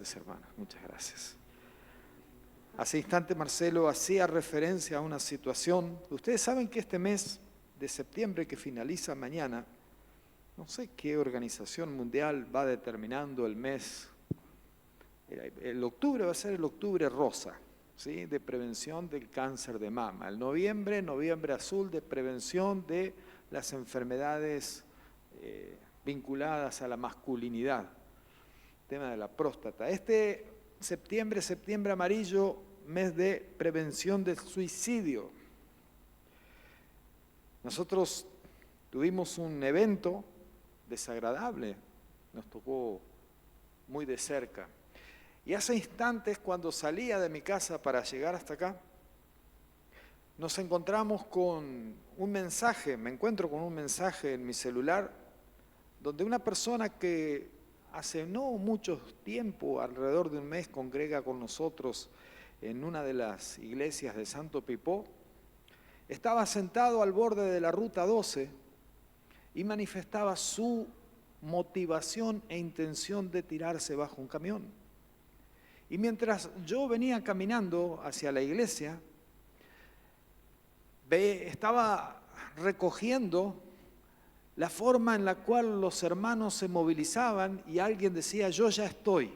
Gracias, hermano. Muchas gracias. Hace instante Marcelo hacía referencia a una situación. Ustedes saben que este mes de septiembre que finaliza mañana, no sé qué organización mundial va determinando el mes. El octubre va a ser el octubre rosa, ¿sí?, de prevención del cáncer de mama. El noviembre azul, de prevención de las enfermedades vinculadas a la masculinidad. Tema de la próstata. Este septiembre amarillo, mes de prevención del suicidio. Nosotros tuvimos un evento desagradable, nos tocó muy de cerca. Y hace instantes, cuando salía de mi casa para llegar hasta acá, nos encontramos con un mensaje, me encuentro con un mensaje en mi celular, donde una persona que hace no mucho tiempo, alrededor de un mes, congrega con nosotros en una de las iglesias de Santo Pipó, estaba sentado al borde de la Ruta 12 y manifestaba su motivación e intención de tirarse bajo un camión. Y mientras yo venía caminando hacia la iglesia, estaba recogiendo la forma en la cual los hermanos se movilizaban y alguien decía, yo ya estoy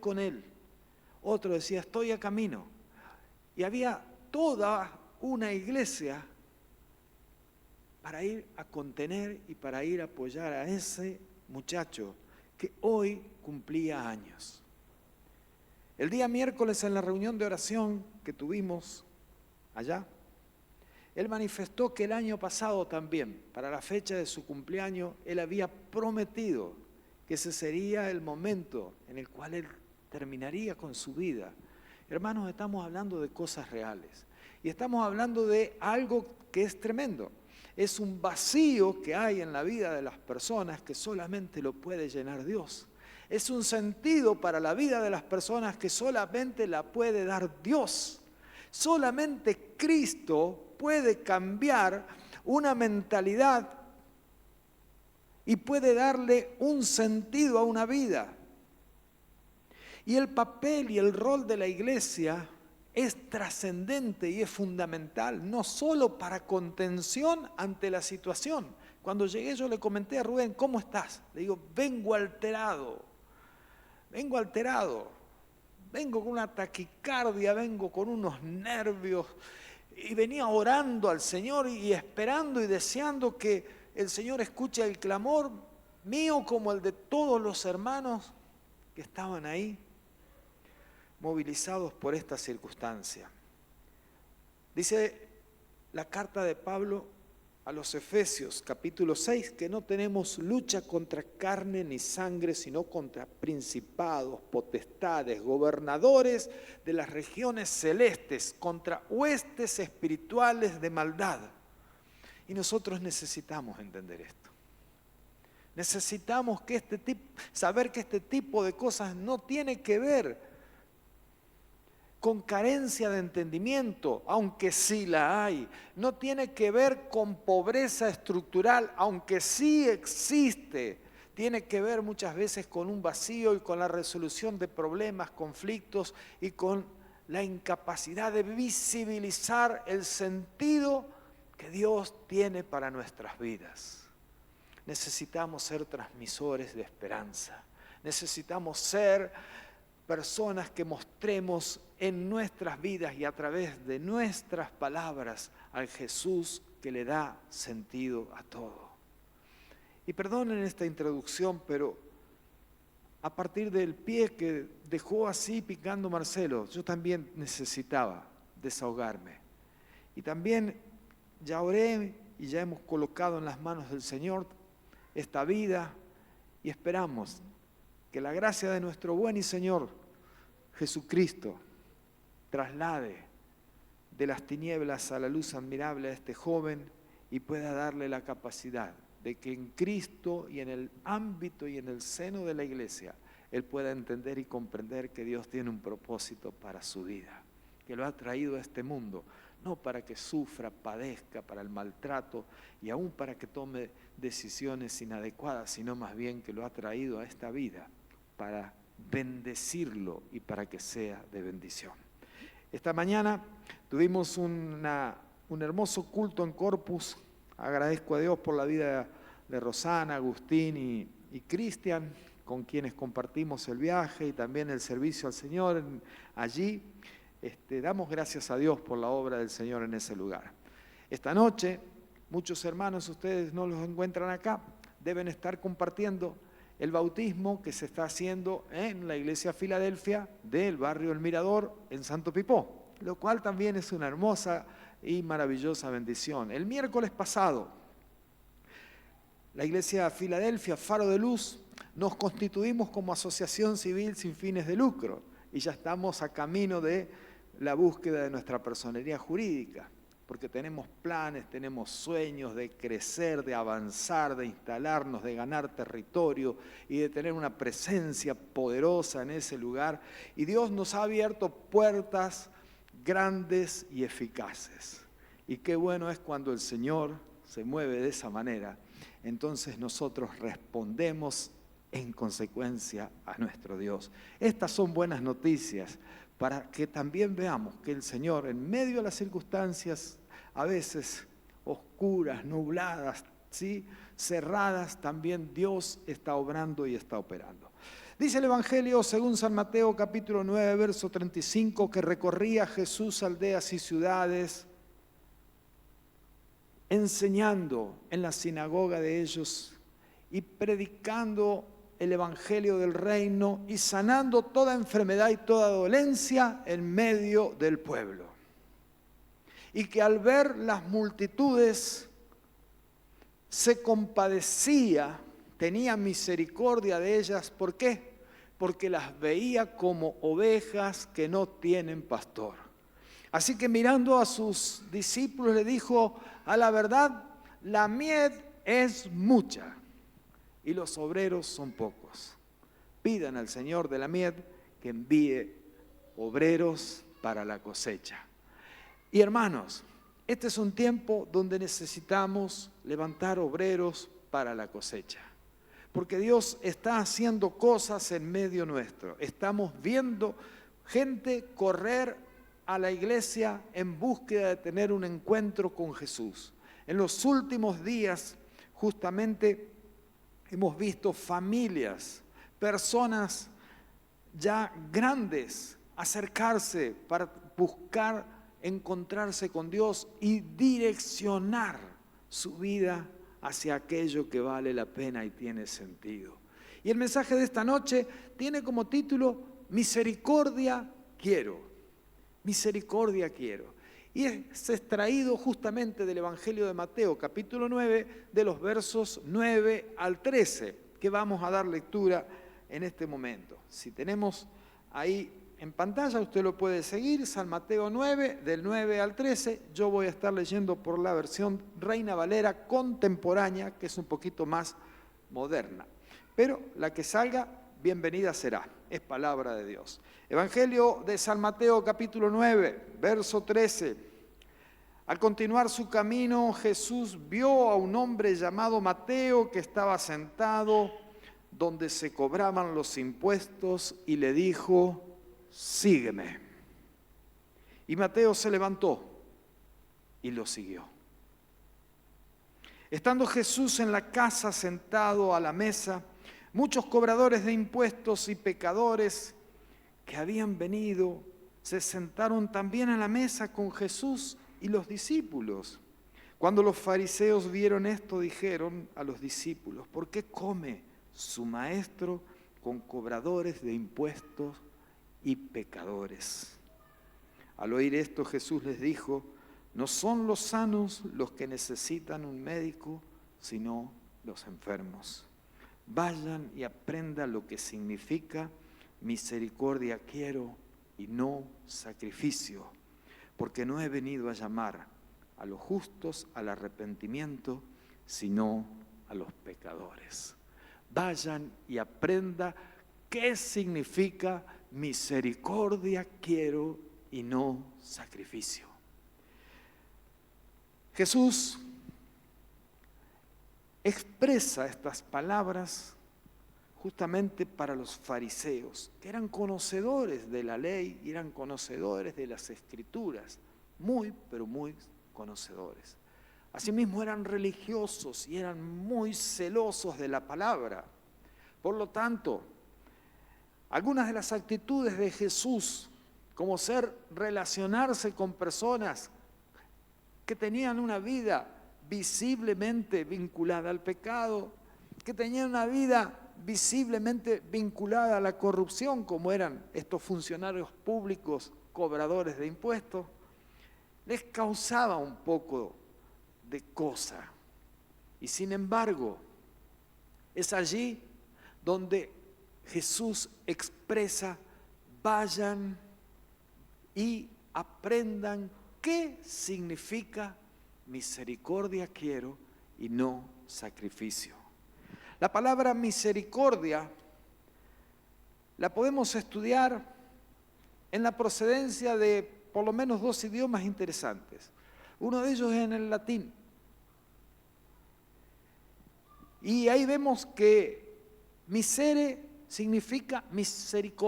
con él. Otro decía, estoy a camino. Y había toda una iglesia para ir a contener y para ir a apoyar a ese muchacho que hoy cumplía años. El día miércoles, en la reunión de oración que tuvimos allá, él manifestó que el año pasado también, para la fecha de su cumpleaños, él había prometido que ese sería el momento en el cual él terminaría con su vida. Hermanos, estamos hablando de cosas reales y estamos hablando de algo que es tremendo. Es un vacío que hay en la vida de las personas que solamente lo puede llenar Dios. Es un sentido para la vida de las personas que solamente la puede dar Dios. Solamente Cristo puede cambiar una mentalidad y puede darle un sentido a una vida. Y el papel y el rol de la iglesia es trascendente y es fundamental, no solo para contención ante la situación. Cuando llegué yo le comenté a Rubén, ¿cómo estás? Le digo, vengo alterado, vengo con una taquicardia, vengo con unos nervios. Y venía orando al Señor y esperando y deseando que el Señor escuche el clamor mío como el de todos los hermanos que estaban ahí, movilizados por esta circunstancia. Dice la carta de Pablo a los Efesios, capítulo 6, que no tenemos lucha contra carne ni sangre, sino contra principados, potestades, gobernadores de las regiones celestes, contra huestes espirituales de maldad. Y nosotros necesitamos entender esto. Necesitamos saber que este tipo de cosas no tiene que ver con carencia de entendimiento, aunque sí la hay. No tiene que ver con pobreza estructural, aunque sí existe. Tiene que ver muchas veces con un vacío y con la resolución de problemas, conflictos y con la incapacidad de visibilizar el sentido que Dios tiene para nuestras vidas. Necesitamos ser transmisores de esperanza. Necesitamos ser personas que mostremos en nuestras vidas y a través de nuestras palabras al Jesús que le da sentido a todo. Y perdonen esta introducción, pero a partir del pie que dejó así picando Marcelo, yo también necesitaba desahogarme. Y también ya oré y ya hemos colocado en las manos del Señor esta vida y esperamos que la gracia de nuestro buen y Señor Jesucristo traslade de las tinieblas a la luz admirable a este joven y pueda darle la capacidad de que en Cristo y en el ámbito y en el seno de la iglesia él pueda entender y comprender que Dios tiene un propósito para su vida, que lo ha traído a este mundo, no para que sufra, padezca, para el maltrato y aún para que tome decisiones inadecuadas, sino más bien que lo ha traído a esta vida para bendecirlo y para que sea de bendición. Esta mañana tuvimos un hermoso culto en Corpus. Agradezco a Dios por la vida de Rosana, Agustín y Cristian, con quienes compartimos el viaje y también el servicio al Señor allí. Damos gracias a Dios por la obra del Señor en ese lugar. Esta noche, muchos hermanos, ustedes no los encuentran acá, deben estar compartiendo el bautismo que se está haciendo en la iglesia Filadelfia del barrio El Mirador en Santo Pipó, lo cual también es una hermosa y maravillosa bendición. El miércoles pasado, la iglesia Filadelfia, Faro de Luz, nos constituimos como asociación civil sin fines de lucro y ya estamos a camino de la búsqueda de nuestra personería jurídica, porque tenemos planes, tenemos sueños de crecer, de avanzar, de instalarnos, de ganar territorio y de tener una presencia poderosa en ese lugar. Y Dios nos ha abierto puertas grandes y eficaces. Y qué bueno es cuando el Señor se mueve de esa manera. Entonces nosotros respondemos en consecuencia a nuestro Dios. Estas son buenas noticias para que también veamos que el Señor, en medio de las circunstancias a veces oscuras, nubladas, ¿sí?, cerradas, también Dios está obrando y está operando. Dice el Evangelio según San Mateo capítulo 9, verso 35, que recorría Jesús aldeas y ciudades, enseñando en la sinagoga de ellos y predicando el evangelio del reino y sanando toda enfermedad y toda dolencia en medio del pueblo. Y que al ver las multitudes se compadecía, tenía misericordia de ellas. ¿Por qué? Porque las veía como ovejas que no tienen pastor. Así que mirando a sus discípulos le dijo: a la verdad, la mies es mucha y los obreros son pocos. Pidan al Señor de la mies que envíe obreros para la cosecha. Y hermanos, este es un tiempo donde necesitamos levantar obreros para la cosecha. Porque Dios está haciendo cosas en medio nuestro. Estamos viendo gente correr a la iglesia en búsqueda de tener un encuentro con Jesús. En los últimos días, justamente, hemos visto familias, personas ya grandes, acercarse para buscar encontrarse con Dios y direccionar su vida hacia aquello que vale la pena y tiene sentido. Y el mensaje de esta noche tiene como título: Misericordia quiero. Misericordia quiero. Y es extraído justamente del Evangelio de Mateo, capítulo 9, de los versos 9 al 13, que vamos a dar lectura en este momento. Si tenemos ahí en pantalla, usted lo puede seguir, San Mateo 9, del 9 al 13. Yo voy a estar leyendo por la versión Reina Valera contemporánea, que es un poquito más moderna. Pero la que salga, bienvenida será, es palabra de Dios. Evangelio de San Mateo, capítulo 9, verso 13. Al continuar su camino, Jesús vio a un hombre llamado Mateo que estaba sentado donde se cobraban los impuestos y le dijo: sígueme. Y Mateo se levantó y lo siguió. Estando Jesús en la casa sentado a la mesa, muchos cobradores de impuestos y pecadores que habían venido se sentaron también a la mesa con Jesús y los discípulos. Cuando los fariseos vieron esto, dijeron a los discípulos: ¿por qué come su maestro con cobradores de impuestos y pecadores? Al oír esto, Jesús les dijo: no son los sanos los que necesitan un médico, sino los enfermos. Vayan y aprendan lo que significa misericordia quiero y no sacrificio, porque no he venido a llamar a los justos al arrepentimiento, sino a los pecadores. Vayan y aprendan qué significa misericordia quiero y no sacrificio. Jesús expresa estas palabras justamente para los fariseos, que eran conocedores de la ley y eran conocedores de las Escrituras, muy, pero muy conocedores. Asimismo eran religiosos y eran muy celosos de la palabra. Por lo tanto, algunas de las actitudes de Jesús, como relacionarse con personas que tenían una vida visiblemente vinculada al pecado, que tenían una vida visiblemente vinculada a la corrupción, como eran estos funcionarios públicos cobradores de impuestos, les causaba un poco de cosa. Y sin embargo, es allí donde Jesús expresa: vayan y aprendan qué significa misericordia quiero y no sacrificio. La palabra misericordia la podemos estudiar en la procedencia de por lo menos 2 idiomas interesantes. Uno de ellos es en el latín. Y ahí vemos que misere significa miseria,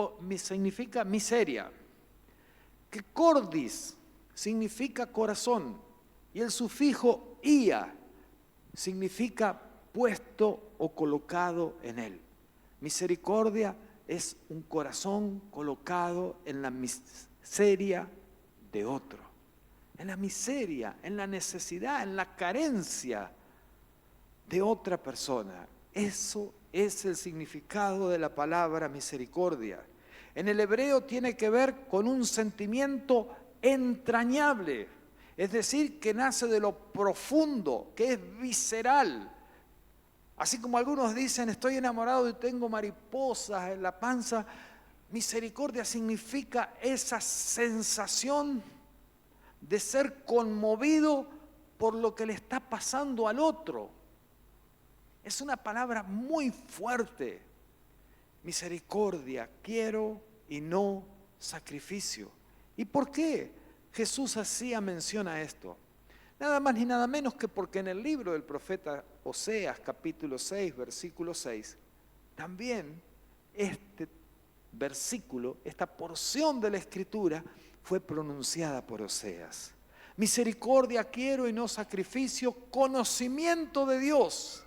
que cordis significa corazón y el sufijo ia significa puesto o colocado en él. Misericordia es un corazón colocado en la miseria de otro, en la miseria, en la necesidad, en la carencia de otra persona. Eso es el significado de la palabra misericordia. En el hebreo tiene que ver con un sentimiento entrañable, es decir, que nace de lo profundo, que es visceral. Así como algunos dicen, estoy enamorado y tengo mariposas en la panza, misericordia significa esa sensación de ser conmovido por lo que le está pasando al otro. Es una palabra muy fuerte. Misericordia, quiero y no sacrificio. ¿Y por qué Jesús hacía mención a esto? Nada más ni nada menos que porque en el libro del profeta Oseas, capítulo 6, versículo 6, también este versículo, esta porción de la Escritura, fue pronunciada por Oseas. Misericordia quiero y no sacrificio, conocimiento de Dios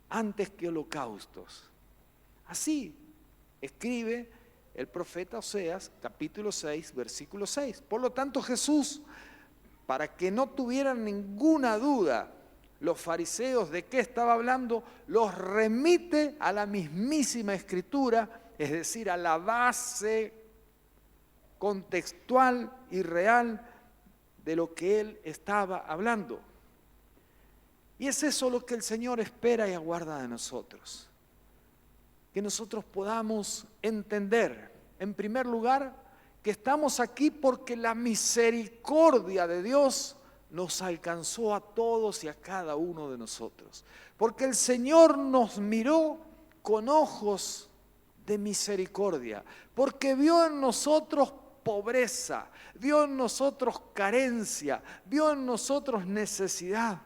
antes que holocaustos. Así escribe el profeta Oseas, capítulo 6, versículo 6. Por lo tanto, Jesús, para que no tuvieran ninguna duda los fariseos de qué estaba hablando, los remite a la mismísima Escritura, es decir, a la base contextual y real de lo que él estaba hablando. Y es eso lo que el Señor espera y aguarda de nosotros. Que nosotros podamos entender, en primer lugar, que estamos aquí porque la misericordia de Dios nos alcanzó a todos y a cada uno de nosotros. Porque el Señor nos miró con ojos de misericordia, porque vio en nosotros pobreza, vio en nosotros carencia, vio en nosotros necesidad.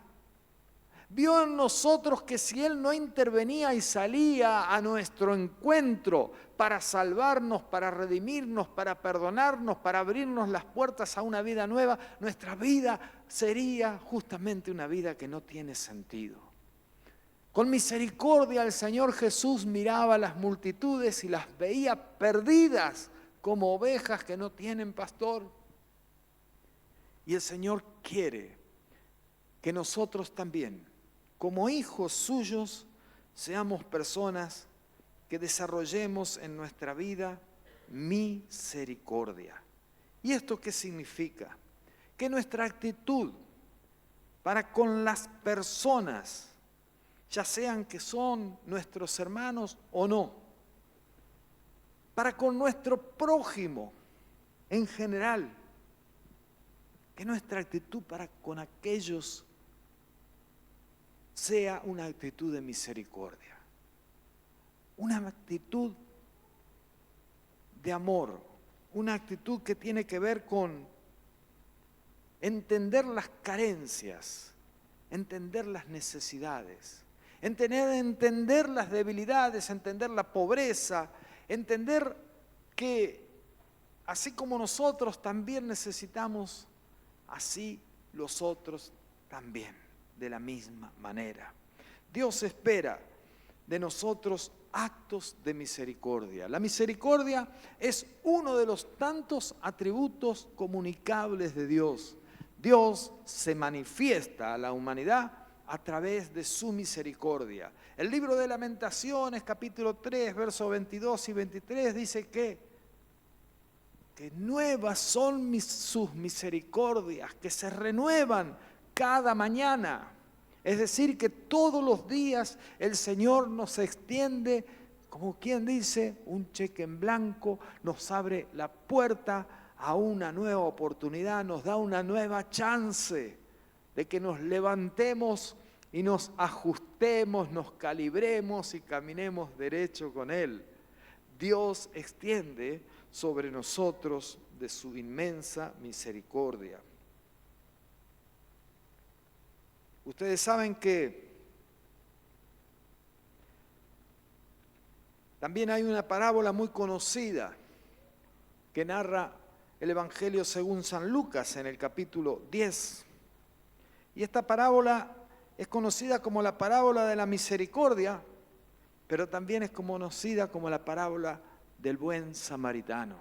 Vio en nosotros que si Él no intervenía y salía a nuestro encuentro para salvarnos, para redimirnos, para perdonarnos, para abrirnos las puertas a una vida nueva, nuestra vida sería justamente una vida que no tiene sentido. Con misericordia el Señor Jesús miraba a las multitudes y las veía perdidas como ovejas que no tienen pastor. Y el Señor quiere que nosotros también, como hijos suyos, seamos personas que desarrollemos en nuestra vida misericordia. ¿Y esto qué significa? Que nuestra actitud para con las personas, ya sean que son nuestros hermanos o no, para con nuestro prójimo en general, que nuestra actitud para con aquellos sea una actitud de misericordia, una actitud de amor, una actitud que tiene que ver con entender las carencias, entender las necesidades, entender las debilidades, entender la pobreza, entender que así como nosotros también necesitamos, así los otros también, de la misma manera. Dios espera de nosotros actos de misericordia. La misericordia es uno de los tantos atributos comunicables de Dios. Dios se manifiesta a la humanidad a través de su misericordia. El libro de Lamentaciones, capítulo 3, versos 22 y 23, dice que nuevas son sus misericordias, que se renuevan cada mañana. Es decir, que todos los días el Señor nos extiende, como quien dice, un cheque en blanco, nos abre la puerta a una nueva oportunidad, nos da una nueva chance de que nos levantemos y nos ajustemos, nos calibremos y caminemos derecho con Él. Dios extiende sobre nosotros de su inmensa misericordia. Ustedes saben que también hay una parábola muy conocida que narra el Evangelio según San Lucas en el capítulo 10. Y esta parábola es conocida como la parábola de la misericordia, pero también es conocida como la parábola del buen samaritano.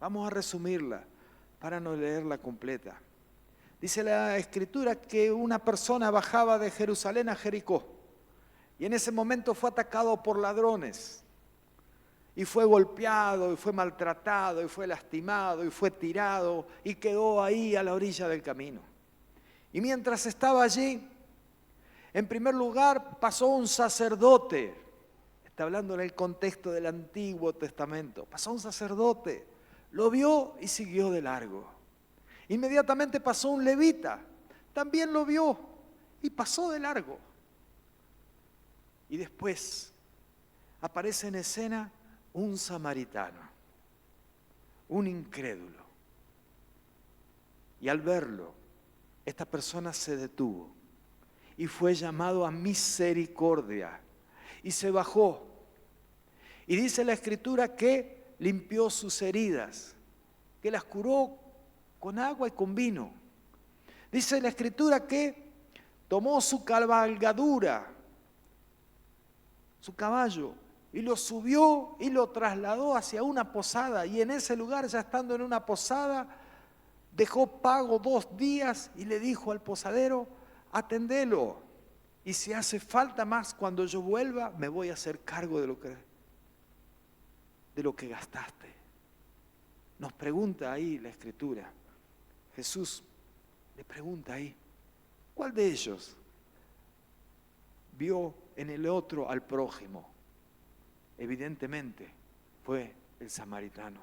Vamos a resumirla para no leerla completa. Dice la Escritura que una persona bajaba de Jerusalén a Jericó y en ese momento fue atacado por ladrones y fue golpeado y fue maltratado y fue lastimado y fue tirado y quedó ahí a la orilla del camino. Y mientras estaba allí, en primer lugar pasó un sacerdote. Está hablando en el contexto del Antiguo Testamento. Pasó un sacerdote, lo vio y siguió de largo. Inmediatamente pasó un levita, también lo vio y pasó de largo. Y después aparece en escena un samaritano, un incrédulo. Y al verlo, esta persona se detuvo y fue llamado a misericordia. Y se bajó. Y dice la Escritura que limpió sus heridas, que las curó con agua y con vino. Dice la Escritura que tomó su cabalgadura, su caballo, y lo subió y lo trasladó hacia una posada. Y en ese lugar, ya estando en una posada, dejó pago 2 días y le dijo al posadero: atendelo. Y si hace falta más, cuando yo vuelva, me voy a hacer cargo de lo que gastaste. Nos pregunta ahí la Escritura. Jesús le pregunta ahí, ¿cuál de ellos vio en el otro al prójimo? Evidentemente fue el samaritano.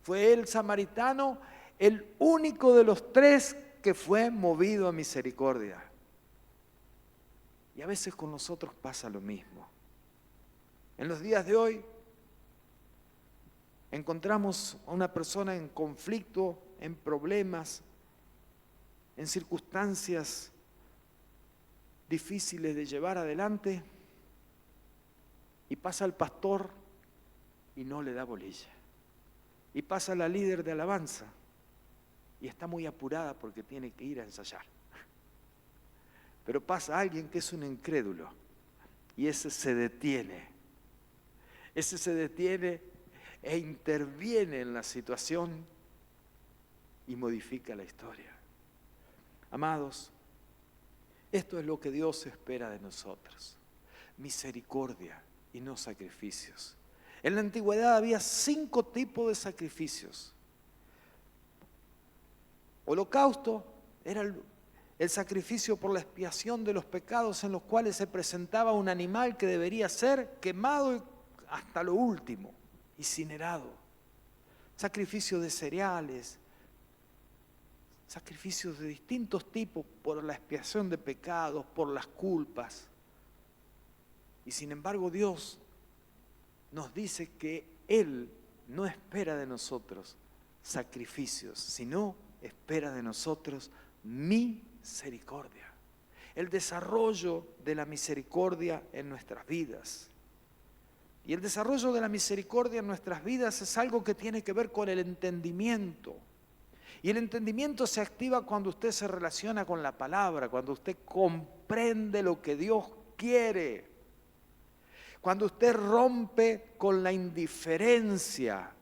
Fue el samaritano el único de los 3 que fue movido a misericordia. Y a veces con nosotros pasa lo mismo. En los días de hoy encontramos a una persona en conflicto, en problemas, en circunstancias difíciles de llevar adelante, y pasa el pastor y no le da bolilla. Y pasa la líder de alabanza y está muy apurada porque tiene que ir a ensayar. Pero pasa alguien que es un incrédulo y ese se detiene. Ese se detiene e interviene en la situación y modifica la historia. Amados, esto es lo que Dios espera de nosotros: misericordia y no sacrificios. En la antigüedad había 5 tipos de sacrificios. Holocausto era el sacrificio por la expiación de los pecados, en los cuales se presentaba un animal que debería ser quemado hasta lo último, incinerado. Sacrificio de cereales, sacrificios de distintos tipos por la expiación de pecados, por las culpas. Y sin embargo Dios nos dice que Él no espera de nosotros sacrificios, sino espera de nosotros misericordia. el desarrollo de la misericordia en nuestras vidas. Y el desarrollo de la misericordia en nuestras vidas es algo que tiene que ver con el entendimiento. Y el entendimiento se activa cuando usted se relaciona con la palabra, cuando usted comprende lo que Dios quiere, cuando usted rompe con la indiferencia,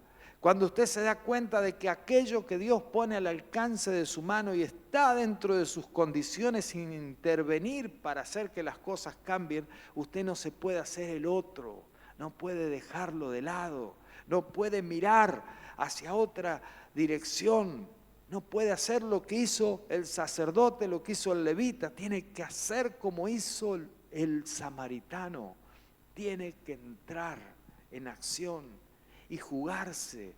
cuando usted se da cuenta de que aquello que Dios pone al alcance de su mano y está dentro de sus condiciones sin intervenir para hacer que las cosas cambien, usted no se puede hacer el otro, no puede dejarlo de lado, no puede mirar hacia otra dirección, no puede hacer lo que hizo el sacerdote, lo que hizo el levita, tiene que hacer como hizo el samaritano, tiene que entrar en acción y jugarse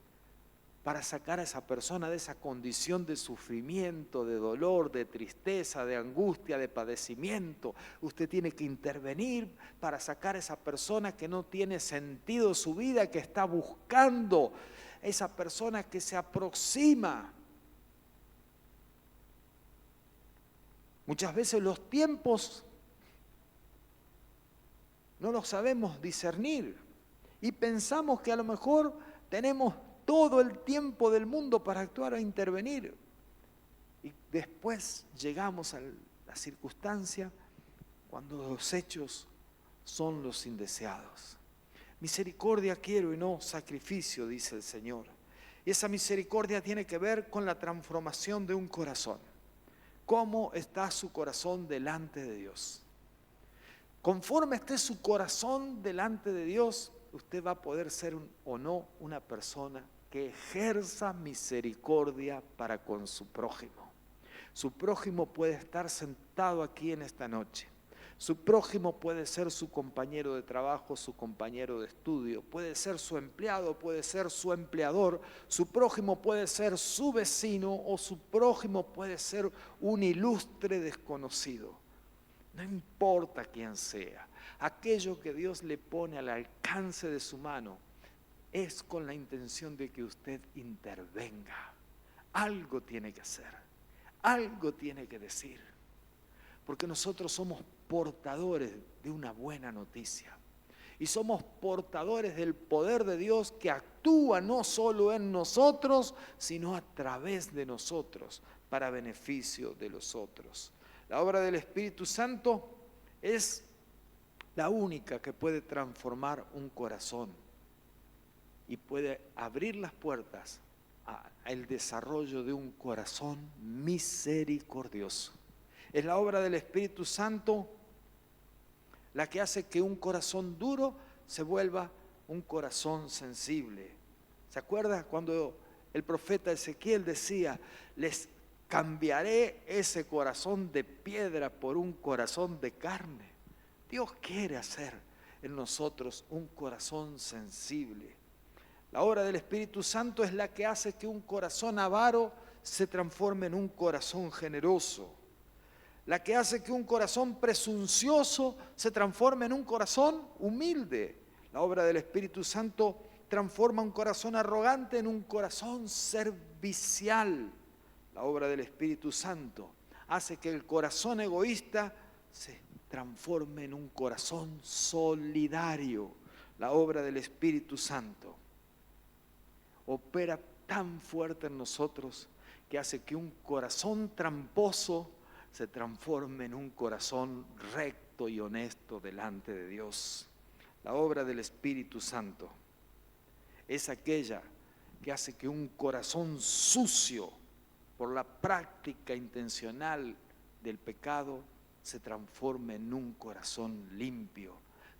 para sacar a esa persona de esa condición de sufrimiento, de dolor, de tristeza, de angustia, de padecimiento. Usted tiene que intervenir para sacar a esa persona que no tiene sentido su vida, que está buscando, esa persona que se aproxima. Muchas veces los tiempos no los sabemos discernir. Y pensamos que a lo mejor tenemos todo el tiempo del mundo para actuar o intervenir. Y después llegamos a la circunstancia cuando los hechos son los indeseados. Misericordia quiero y no sacrificio, dice el Señor. Y esa misericordia tiene que ver con la transformación de un corazón. ¿Cómo está su corazón delante de Dios? Conforme esté su corazón delante de Dios, usted va a poder ser o no una persona que ejerza misericordia para con su prójimo. Su prójimo puede estar sentado aquí en esta noche. Su prójimo puede ser su compañero de trabajo, su compañero de estudio, puede ser su empleado, puede ser su empleador, su prójimo puede ser su vecino o su prójimo puede ser un ilustre desconocido. No importa quién sea, aquello que Dios le pone al alcance de su mano es con la intención de que usted intervenga. Algo tiene que hacer, algo tiene que decir, porque nosotros somos portadores de una buena noticia y somos portadores del poder de Dios que actúa no solo en nosotros, sino a través de nosotros para beneficio de los otros. La obra del Espíritu Santo es la única que puede transformar un corazón y puede abrir las puertas al desarrollo de un corazón misericordioso. Es la obra del Espíritu Santo la que hace que un corazón duro se vuelva un corazón sensible. ¿Se acuerda cuando el profeta Ezequiel decía, les cambiaré ese corazón de piedra por un corazón de carne? Dios quiere hacer en nosotros un corazón sensible. La obra del Espíritu Santo es la que hace que un corazón avaro se transforme en un corazón generoso. La que hace que un corazón presuncioso se transforme en un corazón humilde. La obra del Espíritu Santo transforma un corazón arrogante en un corazón servicial. La obra del Espíritu Santo hace que el corazón egoísta se transforme en un corazón solidario. La obra del Espíritu Santo opera tan fuerte en nosotros que hace que un corazón tramposo se transforme en un corazón recto y honesto delante de Dios. La obra del Espíritu Santo es aquella que hace que un corazón sucio por la práctica intencional del pecado se transforme en un corazón limpio,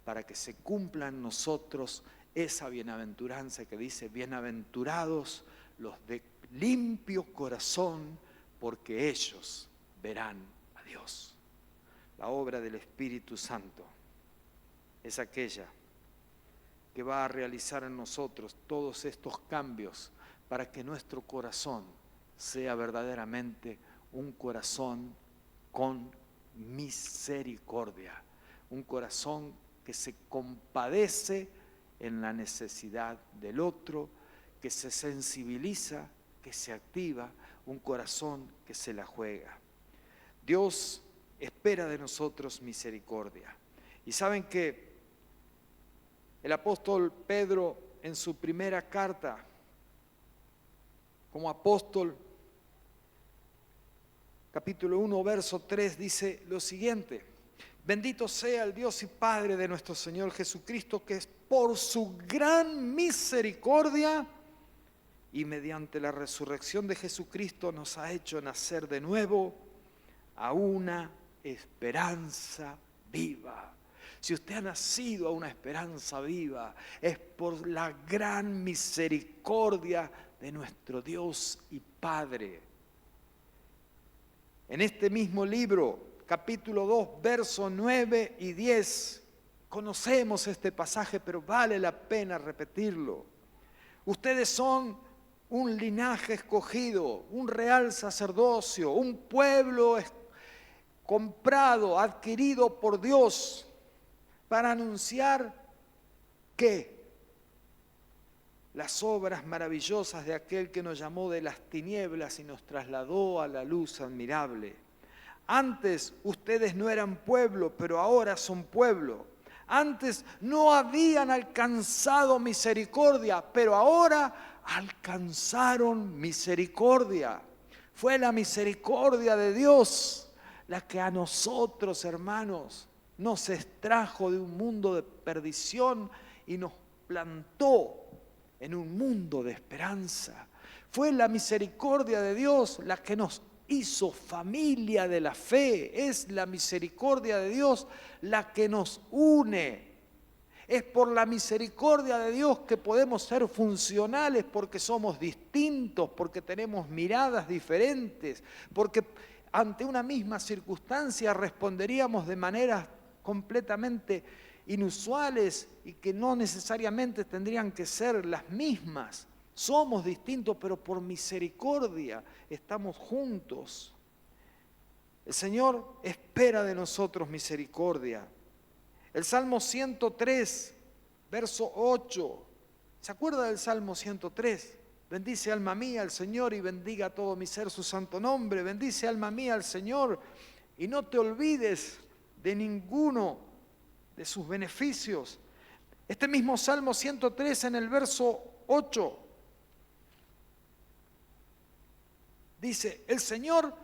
para que se cumpla en nosotros esa bienaventuranza que dice, bienaventurados los de limpio corazón, porque ellos verán a Dios. La obra del Espíritu Santo es aquella que va a realizar en nosotros todos estos cambios para que nuestro corazón sea verdaderamente un corazón con misericordia, un corazón que se compadece en la necesidad del otro, que se sensibiliza, que se activa, un corazón que se la juega. Dios espera de nosotros misericordia. Y saben que el apóstol Pedro en su primera carta como apóstol, capítulo 1, verso 3, dice lo siguiente: bendito sea el Dios y Padre de nuestro Señor Jesucristo, que es por su gran misericordia y mediante la resurrección de Jesucristo nos ha hecho nacer de nuevo a una esperanza viva. Si usted ha nacido a una esperanza viva, es por la gran misericordia de nuestro Dios y Padre. En este mismo libro, capítulo 2, versos 9 y 10, conocemos este pasaje, pero vale la pena repetirlo. Ustedes son un linaje escogido, un real sacerdocio, un pueblo comprado, adquirido por Dios, para anunciar que las obras maravillosas de aquel que nos llamó de las tinieblas y nos trasladó a la luz admirable. Antes ustedes no eran pueblo, pero ahora son pueblo. Antes no habían alcanzado misericordia, pero ahora alcanzaron misericordia. Fue la misericordia de Dios la que a nosotros, hermanos, nos extrajo de un mundo de perdición y nos plantó en un mundo de esperanza. Fue la misericordia de Dios la que nos hizo familia de la fe. Es la misericordia de Dios la que nos une. Es por la misericordia de Dios que podemos ser funcionales, porque somos distintos, porque tenemos miradas diferentes, porque ante una misma circunstancia responderíamos de maneras completamente inusuales y que no necesariamente tendrían que ser las mismas. Somos distintos, pero por misericordia estamos juntos. El Señor espera de nosotros misericordia. El Salmo 103, verso 8. ¿Se acuerda del Salmo 103? Bendice alma mía al Señor y bendiga todo mi ser su santo nombre. Bendice alma mía al Señor y no te olvides de ninguno de sus beneficios. Este mismo Salmo 103 en el verso 8 dice: el Señor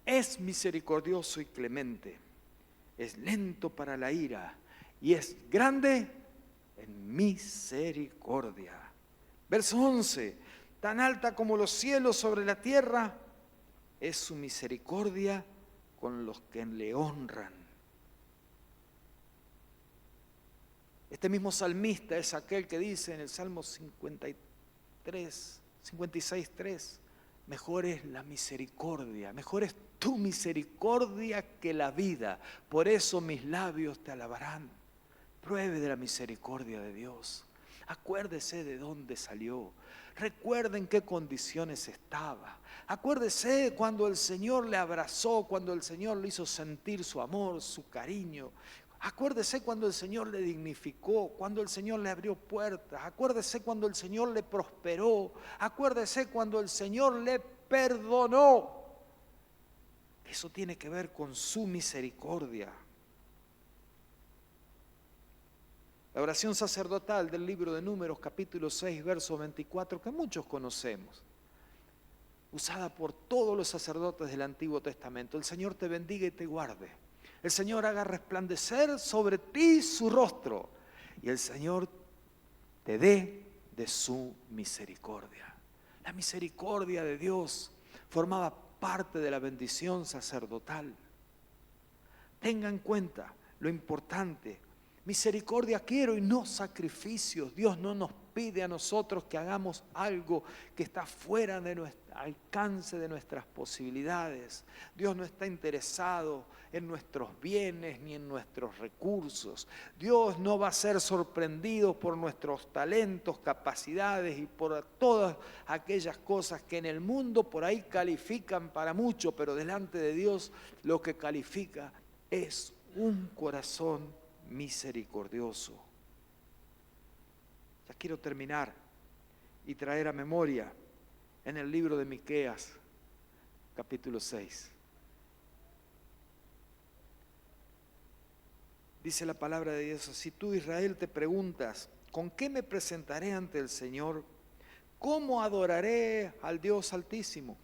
es misericordioso y clemente, es lento para la ira y es grande en misericordia. Verso 11: tan alta como los cielos sobre la tierra es su misericordia con los que le honran. Este mismo salmista es aquel que dice en el Salmo 56:3, mejor es la misericordia, mejor es tu misericordia que la vida, por eso mis labios te alabarán. Pruebe de la misericordia de Dios, acuérdese de dónde salió, recuerde en qué condiciones estaba, acuérdese cuando el Señor le abrazó, cuando el Señor le hizo sentir su amor, su cariño. Acuérdese cuando el Señor le dignificó, cuando el Señor le abrió puertas. Acuérdese cuando el Señor le prosperó. Acuérdese cuando el Señor le perdonó. Eso tiene que ver con su misericordia. La oración sacerdotal del libro de Números, capítulo 6, verso 24, que muchos conocemos, usada por todos los sacerdotes del Antiguo Testamento. El Señor te bendiga y te guarde. El Señor haga resplandecer sobre ti su rostro y el Señor te dé de su misericordia. La misericordia de Dios formaba parte de la bendición sacerdotal. Tenga en cuenta lo importante. Misericordia quiero y no sacrificios. Dios no nos pide a nosotros que hagamos algo que está fuera de nuestro alcance, de nuestras posibilidades. Dios no está interesado en nuestros bienes ni en nuestros recursos. Dios no va a ser sorprendido por nuestros talentos, capacidades y por todas aquellas cosas que en el mundo por ahí califican para mucho, pero delante de Dios lo que califica es un corazón misericordioso. Ya quiero terminar y traer a memoria en el libro de Miqueas, capítulo 6. Dice la palabra de Dios: si tú, Israel, te preguntas, ¿con qué me presentaré ante el Señor? ¿Cómo adoraré al Dios Altísimo?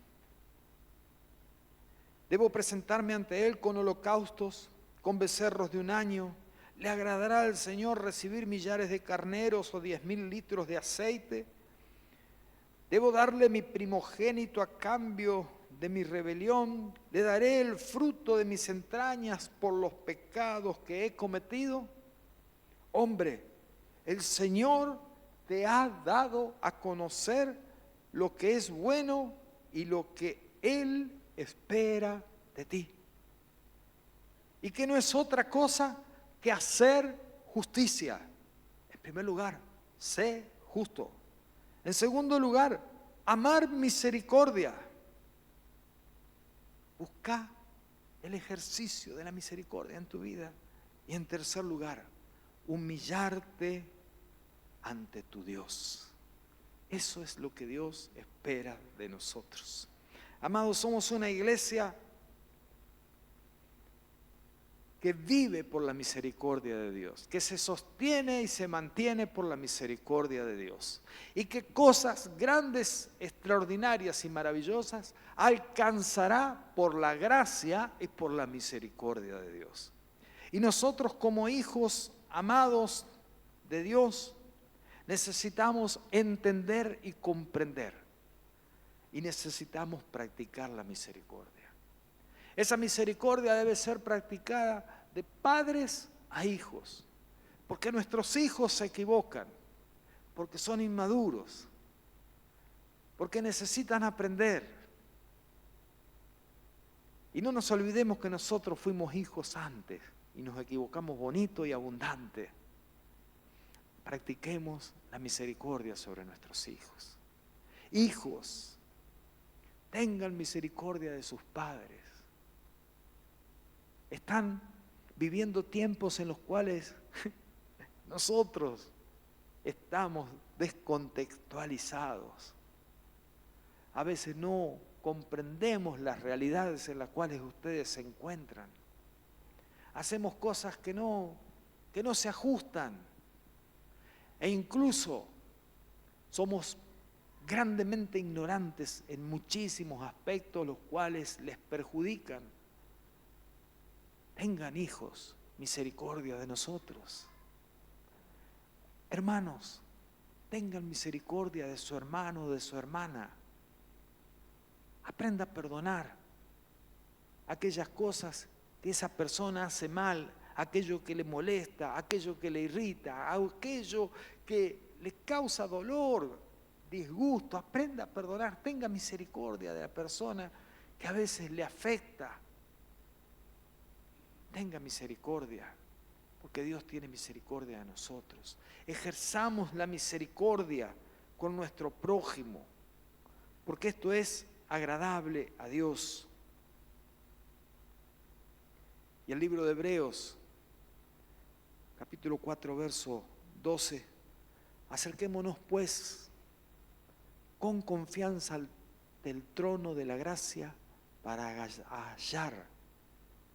¿Debo presentarme ante Él con holocaustos, con becerros de un año? ¿Le agradará al Señor recibir millares de carneros o 10,000 litros de aceite? ¿Debo darle mi primogénito a cambio de mi rebelión? ¿Le daré el fruto de mis entrañas por los pecados que he cometido? Hombre, el Señor te ha dado a conocer lo que es bueno y lo que Él espera de ti. Y que no es otra cosa que hacer justicia. En primer lugar, sé justo. En segundo lugar, amar misericordia. Busca el ejercicio de la misericordia en tu vida. Y en tercer lugar, humillarte ante tu Dios. Eso es lo que Dios espera de nosotros. Amados, somos una iglesia que vive por la misericordia de Dios, que se sostiene y se mantiene por la misericordia de Dios, y que cosas grandes, extraordinarias y maravillosas alcanzará por la gracia y por la misericordia de Dios. Y nosotros, como hijos amados de Dios, necesitamos entender y comprender, y necesitamos practicar la misericordia. Esa misericordia debe ser practicada de padres a hijos, porque nuestros hijos se equivocan, porque son inmaduros, porque necesitan aprender. Y no nos olvidemos que nosotros fuimos hijos antes y nos equivocamos bonito y abundante. Practiquemos la misericordia sobre nuestros hijos. Hijos, tengan misericordia de sus padres. Están viviendo tiempos en los cuales nosotros estamos descontextualizados. A veces no comprendemos las realidades en las cuales ustedes se encuentran. Hacemos cosas que no se ajustan. E incluso somos grandemente ignorantes en muchísimos aspectos, los cuales les perjudican. Tengan, hijos, misericordia de nosotros. Hermanos, tengan misericordia de su hermano o de su hermana. Aprenda a perdonar aquellas cosas que esa persona hace mal, aquello que le molesta, aquello que le irrita, aquello que le causa dolor, disgusto. Aprenda a perdonar, tenga misericordia de la persona que a veces le afecta. Tenga misericordia, porque Dios tiene misericordia de nosotros. Ejerzamos la misericordia con nuestro prójimo, porque esto es agradable a Dios. Y el libro de Hebreos, capítulo 4, verso 12, acerquémonos pues con confianza del trono de la gracia para hallar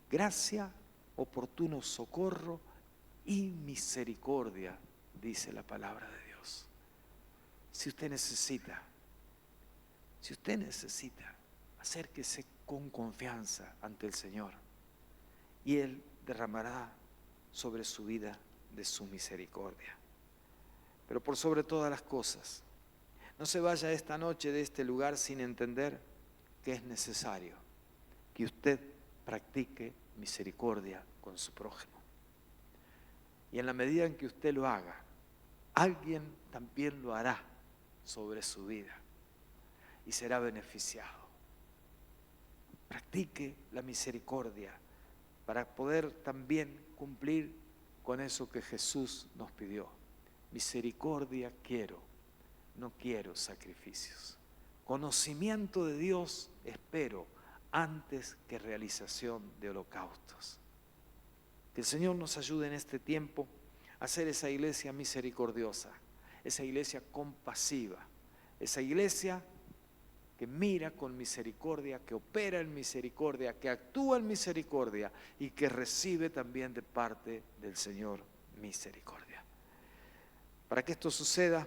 gracia, oportuno socorro y misericordia, dice la palabra de Dios. Si usted necesita, acérquese con confianza ante el Señor y Él derramará sobre su vida de su misericordia. Pero por sobre todas las cosas, no se vaya esta noche de este lugar sin entender que es necesario que usted practique misericordia con su prójimo. Y en la medida en que usted lo haga, alguien también lo hará sobre su vida y será beneficiado. Practique la misericordia para poder también cumplir con eso que Jesús nos pidió. Misericordia quiero, no quiero sacrificios. Conocimiento de Dios espero antes que realización de holocaustos. Que el Señor nos ayude en este tiempo a ser esa iglesia misericordiosa, esa iglesia compasiva, esa iglesia que mira con misericordia, que opera en misericordia, que actúa en misericordia y que recibe también de parte del Señor misericordia. Para que esto suceda,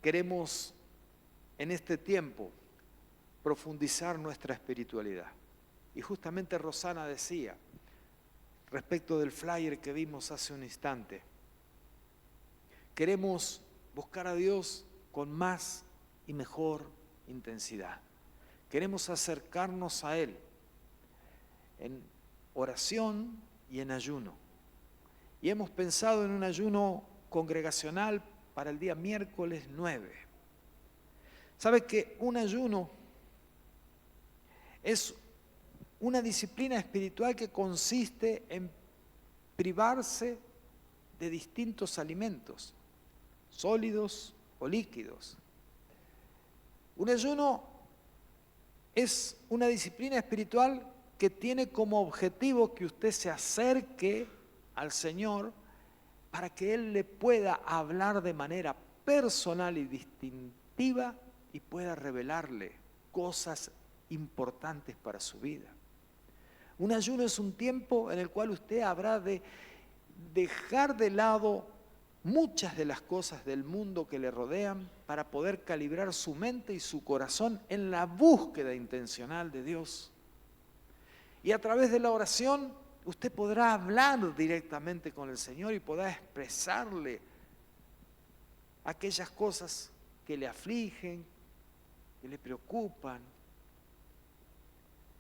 queremos en este tiempo profundizar nuestra espiritualidad. Y justamente Rosana decía, respecto del flyer que vimos hace un instante, queremos buscar a Dios con más y mejor intensidad. Queremos acercarnos a Él en oración y en ayuno. Y hemos pensado en un ayuno congregacional para el día miércoles 9. ¿Sabe que un ayuno es una disciplina espiritual que consiste en privarse de distintos alimentos, sólidos o líquidos? Un ayuno es una disciplina espiritual que tiene como objetivo que usted se acerque al Señor para que Él le pueda hablar de manera personal y distintiva y pueda revelarle cosas importantes para su vida. Un ayuno es un tiempo en el cual usted habrá de dejar de lado muchas de las cosas del mundo que le rodean para poder calibrar su mente y su corazón en la búsqueda intencional de Dios. Y a través de la oración usted podrá hablar directamente con el Señor y podrá expresarle aquellas cosas que le afligen, que le preocupan.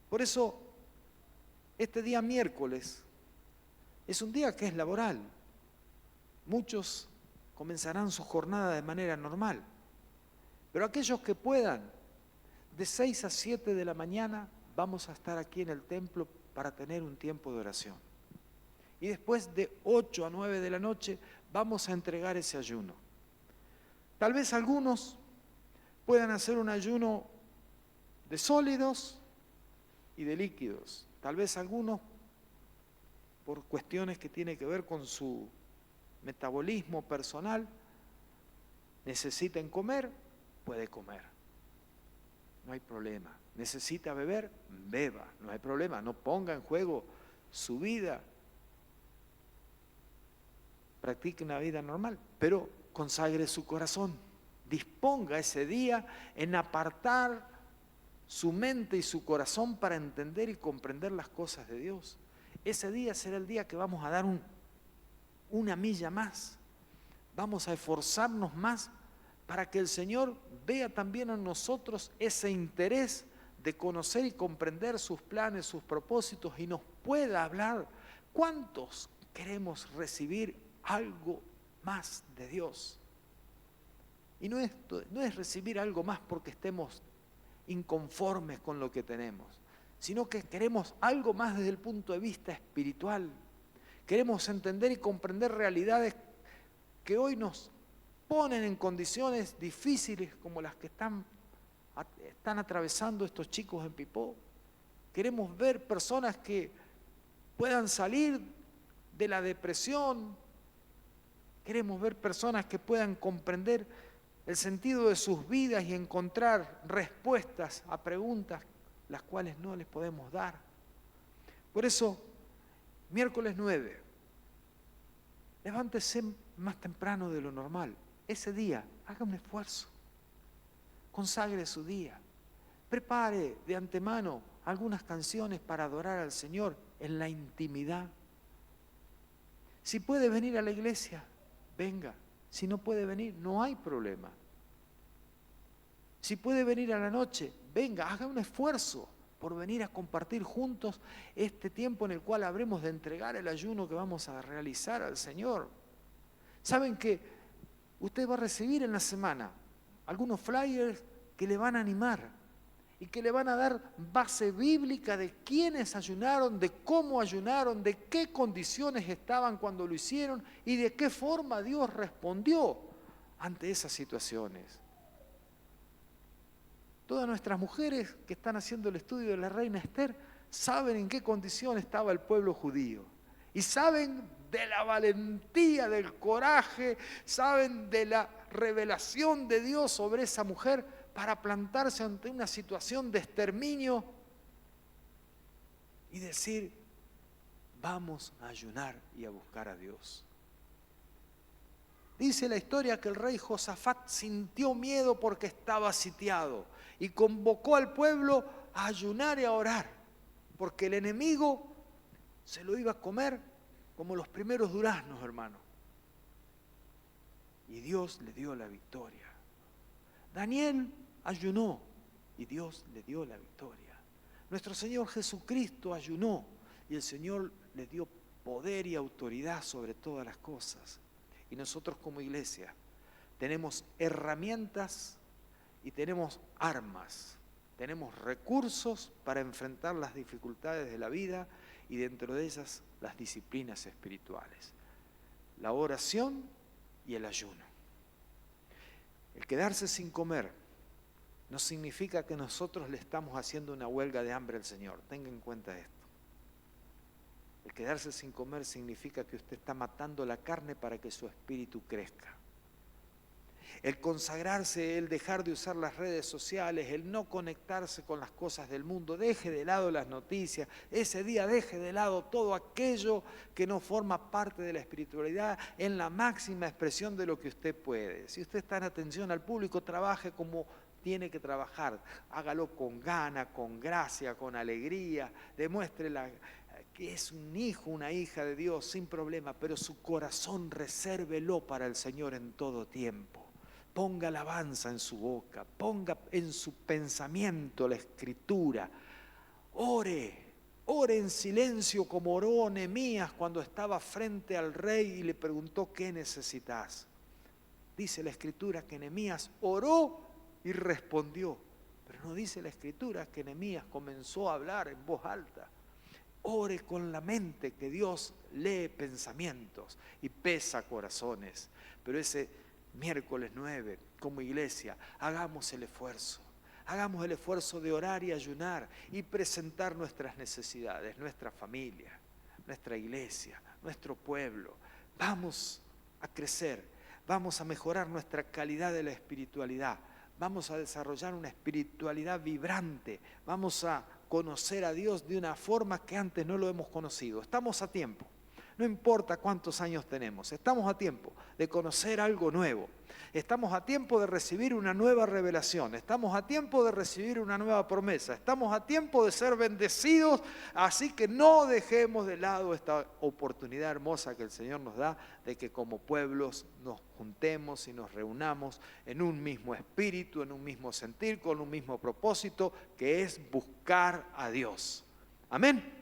Por eso, este día miércoles es un día que es laboral. Muchos comenzarán su jornada de manera normal, pero aquellos que puedan, de 6 a 7 de la mañana, vamos a estar aquí en el templo para tener un tiempo de oración. Y después de 8 a 9 de la noche vamos a entregar ese ayuno. Tal vez algunos puedan hacer un ayuno de sólidos y de líquidos. Tal vez algunos, por cuestiones que tienen que ver con su metabolismo personal, necesiten comer, puede comer. No hay problema. Necesita beber, beba. No hay problema. No ponga en juego su vida. Practique una vida normal, pero consagre su corazón. Disponga ese día en apartar su mente y su corazón para entender y comprender las cosas de Dios. Ese día será el día que vamos a dar una milla más. Vamos a esforzarnos más para que el Señor vea también en nosotros ese interés de conocer y comprender sus planes, sus propósitos y nos pueda hablar. ¿Cuántos queremos recibir algo más de Dios? Y no es recibir algo más porque estemos inconformes con lo que tenemos, sino que queremos algo más desde el punto de vista espiritual. Queremos entender y comprender realidades que hoy nos ponen en condiciones difíciles como las que están atravesando estos chicos en Pipó. Queremos ver personas que puedan salir de la depresión. Queremos ver personas que puedan comprender el sentido de sus vidas y encontrar respuestas a preguntas las cuales no les podemos dar. Por eso, miércoles 9, levántese más temprano de lo normal. Ese día, haga un esfuerzo. Consagre su día. Prepare de antemano algunas canciones para adorar al Señor en la intimidad. Si puede venir a la iglesia, venga. Si no puede venir, no hay problema. Si puede venir a la noche, venga, haga un esfuerzo por venir a compartir juntos este tiempo en el cual habremos de entregar el ayuno que vamos a realizar al Señor. Saben que usted va a recibir en la semana algunos flyers que le van a animar y que le van a dar base bíblica de quiénes ayunaron, de cómo ayunaron, de qué condiciones estaban cuando lo hicieron y de qué forma Dios respondió ante esas situaciones. Todas nuestras mujeres que están haciendo el estudio de la reina Esther saben en qué condición estaba el pueblo judío y saben de la valentía, del coraje, saben de la revelación de Dios sobre esa mujer para plantarse ante una situación de exterminio y decir, vamos a ayunar y a buscar a Dios. Dice la historia que el rey Josafat sintió miedo porque estaba sitiado y convocó al pueblo a ayunar y a orar, porque el enemigo se lo iba a comer como los primeros duraznos, hermano. Y Dios le dio la victoria. Daniel ayunó y Dios le dio la victoria. Nuestro Señor Jesucristo ayunó y el Señor le dio poder y autoridad sobre todas las cosas. Y nosotros como iglesia tenemos herramientas y tenemos armas, tenemos recursos para enfrentar las dificultades de la vida y dentro de ellas las disciplinas espirituales. La oración y el ayuno. El quedarse sin comer no significa que nosotros le estamos haciendo una huelga de hambre al Señor. Tenga en cuenta esto. El quedarse sin comer significa que usted está matando la carne para que su espíritu crezca. El consagrarse, el dejar de usar las redes sociales, el no conectarse con las cosas del mundo, deje de lado las noticias, ese día deje de lado todo aquello que no forma parte de la espiritualidad en la máxima expresión de lo que usted puede. Si usted está en atención al público, trabaje como tiene que trabajar, hágalo con gana, con gracia, con alegría, demuestre que es un hijo, una hija de Dios sin problema, pero su corazón resérvelo para el Señor en todo tiempo. Ponga alabanza en su boca, ponga en su pensamiento la escritura. Ore en silencio como oró Nehemías cuando estaba frente al rey y le preguntó ¿qué necesitas? Dice la escritura que Nehemías oró y respondió, pero no dice la escritura que Nehemías comenzó a hablar en voz alta. Ore con la mente, que Dios lee pensamientos y pesa corazones, pero ese miércoles 9, como iglesia, hagamos el esfuerzo de orar y ayunar y presentar nuestras necesidades, nuestra familia, nuestra iglesia, nuestro pueblo. Vamos a crecer, vamos a mejorar nuestra calidad de la espiritualidad, vamos a desarrollar una espiritualidad vibrante, vamos a conocer a Dios de una forma que antes no lo hemos conocido. Estamos a tiempo. No importa cuántos años tenemos, estamos a tiempo de conocer algo nuevo. Estamos a tiempo de recibir una nueva revelación, estamos a tiempo de recibir una nueva promesa, estamos a tiempo de ser bendecidos, así que no dejemos de lado esta oportunidad hermosa que el Señor nos da de que como pueblos nos juntemos y nos reunamos en un mismo espíritu, en un mismo sentir, con un mismo propósito, que es buscar a Dios. Amén.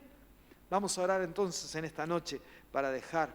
Vamos a orar entonces en esta noche para dejar